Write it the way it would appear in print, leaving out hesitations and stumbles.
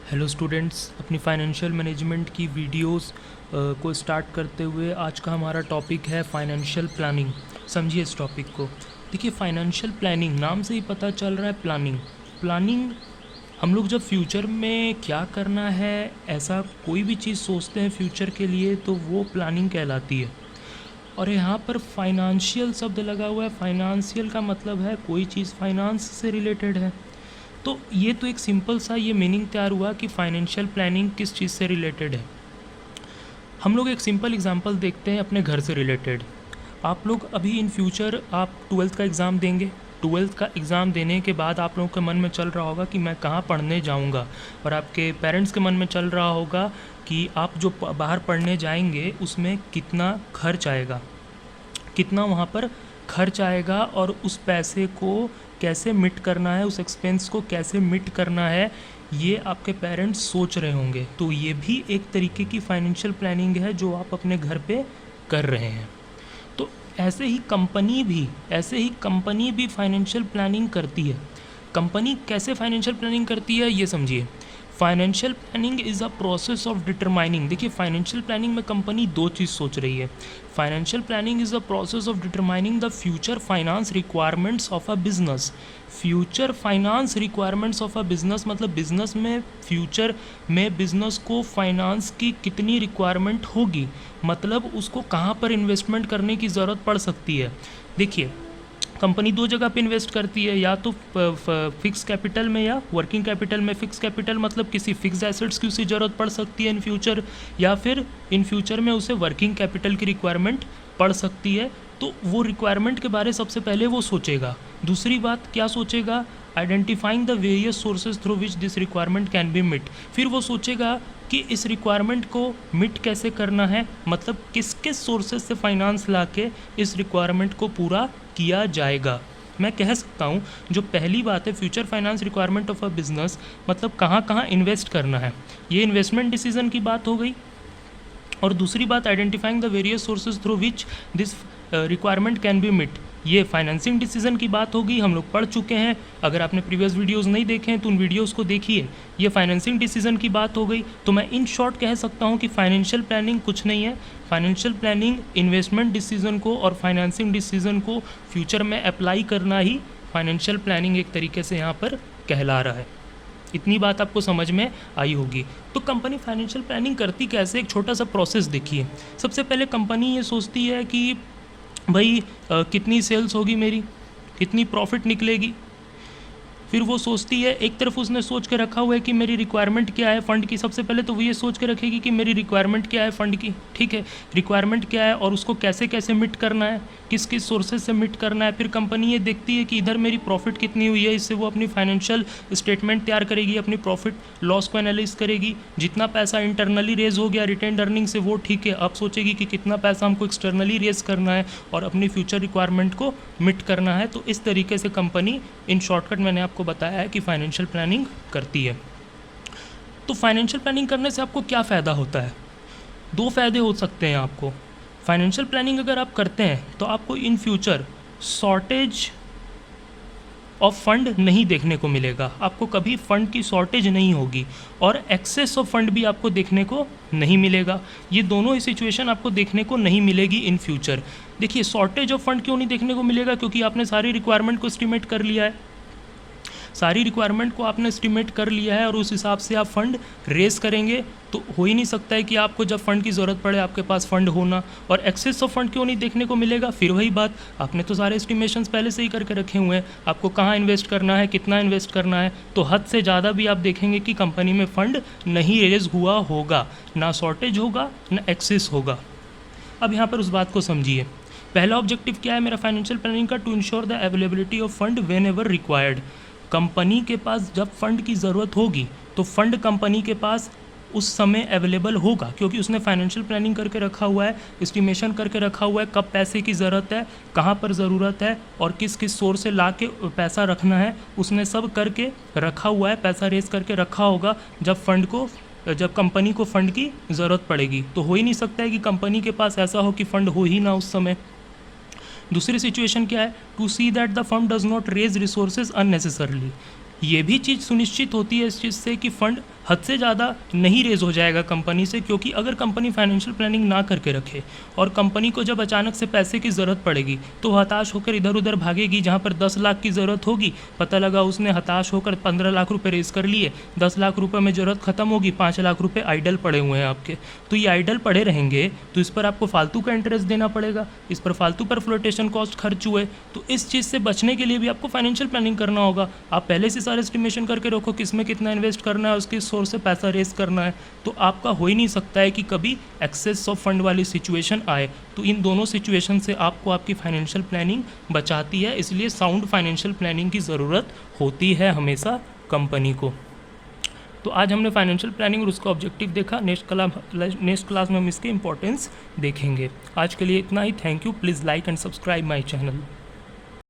Hello students, अपनी financial management की videos को स्टार्ट करते हुए आज का हमारा टॉपिक है फाइनेंशियल प्लानिंग। समझिए इस टॉपिक को। देखिए, फाइनेंशियल प्लानिंग नाम से ही पता चल रहा है प्लानिंग हम लोग जब फ्यूचर में क्या करना है, ऐसा कोई भी चीज़ सोचते हैं फ्यूचर के लिए, तो वो प्लानिंग कहलाती है। और यहाँ पर फाइनेंशियल शब्द लगा हुआ है। फाइनेंशियल का मतलब है कोई चीज़ फाइनेंस से रिलेटेड है। तो ये तो एक सिंपल सा ये मीनिंग तैयार हुआ कि फाइनेंशियल प्लानिंग किस चीज़ से रिलेटेड है। हम लोग एक सिंपल एग्जांपल देखते हैं अपने घर से रिलेटेड। आप लोग अभी इन फ्यूचर आप ट्वेल्थ का एग्ज़ाम देंगे। ट्वेल्थ का एग्ज़ाम देने के बाद आप लोगों के मन में चल रहा होगा कि मैं कहाँ पढ़ने जाऊँगा, और आपके पेरेंट्स के मन में चल रहा होगा कि आप जो बाहर पढ़ने जाएंगे उसमें कितना खर्च आएगा, कितना वहाँ पर खर्च आएगा, और उस पैसे को कैसे मिट करना है, उस एक्सपेंस को कैसे मिट करना है, ये आपके पेरेंट्स सोच रहे होंगे। तो ये भी एक तरीके की फाइनेंशियल प्लानिंग है जो आप अपने घर पे कर रहे हैं। तो ऐसे ही कंपनी भी फाइनेंशियल प्लानिंग करती है। कंपनी कैसे फाइनेंशियल प्लानिंग करती है ये समझिए। Financial planning is a process of determining. देखिए, फाइनेंशियल प्लानिंग में कंपनी दो चीज़ सोच रही है। Financial planning is a process of determining the future finance requirements of a business. Future finance requirements of a business मतलब बिजनेस में future में business को फाइनेंस की कितनी रिक्वायरमेंट होगी, मतलब उसको कहाँ पर इन्वेस्टमेंट करने की ज़रूरत पड़ सकती है। देखिए, कंपनी दो जगह पे इन्वेस्ट करती है, या तो फिक्स कैपिटल में या वर्किंग कैपिटल में। फिक्स कैपिटल मतलब किसी फिक्स एसेट्स की उसे ज़रूरत पड़ सकती है इन फ्यूचर, या फिर इन फ्यूचर में उसे वर्किंग कैपिटल की रिक्वायरमेंट पड़ सकती है। तो वो रिक्वायरमेंट के बारे सबसे पहले वो सोचेगा। दूसरी बात क्या सोचेगा? Identifying the various sources through which this requirement can be मिट। फिर वो सोचेगा कि इस रिक्वायरमेंट को मिट कैसे करना है, मतलब किस किस सोर्सेज से फाइनेंस ला के इस रिक्वायरमेंट को पूरा किया जाएगा। मैं कह सकता हूँ जो पहली बात है future finance requirement of a business, मतलब कहाँ कहाँ इन्वेस्ट करना है, ये इन्वेस्टमेंट डिसीजन की बात हो गई। और दूसरी बात identifying the various sources through which this requirement can be मिट, ये फाइनेंसिंग डिसीजन की बात होगी। हम लोग पढ़ चुके हैं। अगर आपने प्रीवियस वीडियोस नहीं देखे हैं तो उन वीडियोस को देखिए। ये फाइनेंसिंग डिसीजन की बात हो गई। तो मैं इन शॉर्ट कह सकता हूँ कि फाइनेंशियल प्लानिंग कुछ नहीं है। फाइनेंशियल प्लानिंग इन्वेस्टमेंट डिसीजन को और फाइनेंसिंग डिसीजन को फ्यूचर में अप्लाई करना ही फाइनेंशियल प्लानिंग एक तरीके से यहाँ पर कहला रहा है। इतनी बात आपको समझ में आई होगी। तो कंपनी फाइनेंशियल प्लानिंग करती कैसे, एक छोटा सा प्रोसेस देखिए। सबसे पहले कंपनी ये सोचती है कि भाई कितनी सेल्स होगी मेरी, कितनी प्रॉफिट निकलेगी। फिर वो सोचती है, एक तरफ उसने सोच के रखा हुआ है कि मेरी रिक्वायरमेंट क्या है फ़ंड की। सबसे पहले तो वो ये सोच के रखेगी कि मेरी रिक्वायरमेंट क्या है फ़ंड की, ठीक है, रिक्वायरमेंट क्या है और उसको कैसे कैसे मिट करना है, किस किस सोर्सेज से मिट करना है। फिर कंपनी ये देखती है कि इधर मेरी प्रॉफिट कितनी हुई है, इससे वो अपनी फाइनेंशियल स्टेटमेंट तैयार करेगी, अपनी प्रॉफिट लॉस को एनालाइज करेगी। जितना पैसा इंटरनली रेज हो गया रिटेन्ड अर्निंग से वो ठीक है, अब सोचेगी कि कितना पैसा हमको एक्सटर्नली रेज करना है और अपनी फ्यूचर रिक्वायरमेंट को मिट करना है। तो इस तरीके से कंपनी, इन शॉर्टकट मैंने आपको बताया है कि फाइनेंशियल प्लानिंग करती है। तो फाइनेंशियल प्लानिंग करने से आपको क्या फ़ायदा होता है? दो फ़ायदे हो सकते हैं आपको। फाइनेंशियल प्लानिंग अगर आप करते हैं तो आपको in future shortage of fund नहीं देखने को मिलेगा। आपको कभी फंड की शॉर्टेज नहीं होगी, और एक्सेस ऑफ फंड भी आपको देखने को नहीं मिलेगा। ये दोनों ही सिचुएशन आपको देखने को नहीं मिलेगी इन फ्यूचर। देखिए, शॉर्टेज ऑफ फंड क्यों नहीं देखने को मिलेगा? क्योंकि आपने सारी रिक्वायरमेंट को एस्टिमेट कर लिया है। सारी रिक्वायरमेंट को आपने एस्टिमेट कर लिया है और उस हिसाब से आप फंड रेज करेंगे। तो हो ही नहीं सकता है कि आपको जब फंड की ज़रूरत पड़े आपके पास फंड होना। और एक्सेस ऑफ फंड क्यों नहीं देखने को मिलेगा? फिर वही बात, आपने तो सारे एस्टिमेशंस पहले से ही करके रखे हुए हैं, आपको कहाँ इन्वेस्ट करना है, कितना इन्वेस्ट करना है। तो हद से ज़्यादा भी आप देखेंगे कि कंपनी में फ़ंड नहीं रेज हुआ होगा, ना शॉर्टेज होगा ना एक्सेस होगा। अब यहाँ पर उस बात को समझिए। पहला ऑब्जेक्टिव क्या है मेरा फाइनेंशियल प्लानिंग का? To ensure the availability of fund whenever required. Company के पास जब फंड की ज़रूरत होगी तो फंड कंपनी के पास उस समय अवेलेबल होगा, क्योंकि उसने फाइनेंशियल प्लानिंग करके रखा हुआ है, एस्टिमेशन करके रखा हुआ है कब पैसे की ज़रूरत है, कहाँ पर ज़रूरत है और किस किस सोर्स से ला के पैसा रखना है, उसने सब करके रखा हुआ है, पैसा रेज करके रखा होगा जब कंपनी को फ़ंड की ज़रूरत पड़ेगी। तो हो ही नहीं सकता है कि कंपनी के पास ऐसा हो कि फ़ंड हो ही ना उस समय। दूसरी सिचुएशन क्या है? To see that the firm does not raise resources unnecessarily. ये भी चीज़ सुनिश्चित होती है इस चीज़ से कि फ़ंड हद से ज़्यादा नहीं रेज़ हो जाएगा कंपनी से, क्योंकि अगर कंपनी फाइनेंशियल प्लानिंग ना करके रखे और कंपनी को जब अचानक से पैसे की ज़रूरत पड़ेगी तो हताश होकर इधर उधर भागेगी। जहाँ पर 10 लाख की ज़रूरत होगी, पता लगा उसने हताश होकर 15 लाख रुपए रेज़ कर लिए, 10 लाख रुपए में ज़रूरत ख़त्म होगी, 5 लाख रुपए आइडल पड़े हुए हैं आपके। तो ये आइडल पड़े रहेंगे तो इस पर आपको फालतू का इंटरेस्ट देना पड़ेगा, इस पर फालतू पर फ्लोटेशन कॉस्ट खर्च हुए। तो इस चीज़ से बचने के लिए भी आपको फाइनेंशियल प्लानिंग करना होगा। आप पहले से सारे एस्टिमेशन करके रखो किसमें कितना इन्वेस्ट करना है, उसके सोर्स से पैसा रेस करना है। तो आपका हो ही नहीं सकता है कि कभी एक्सेस ऑफ फंड वाली सिचुएशन आए। तो इन दोनों सिचुएशन से आपको आपकी फाइनेंशियल प्लानिंग बचाती है, इसलिए साउंड फाइनेंशियल प्लानिंग की ज़रूरत होती है हमेशा कंपनी को। तो आज हमने फाइनेंशियल प्लानिंग और उसका ऑब्जेक्टिव देखा। नेक्स्ट क्लास में हम इसके इंपॉर्टेंस देखेंगे। आज के लिए इतना ही। Thank you. Please like and subscribe my channel.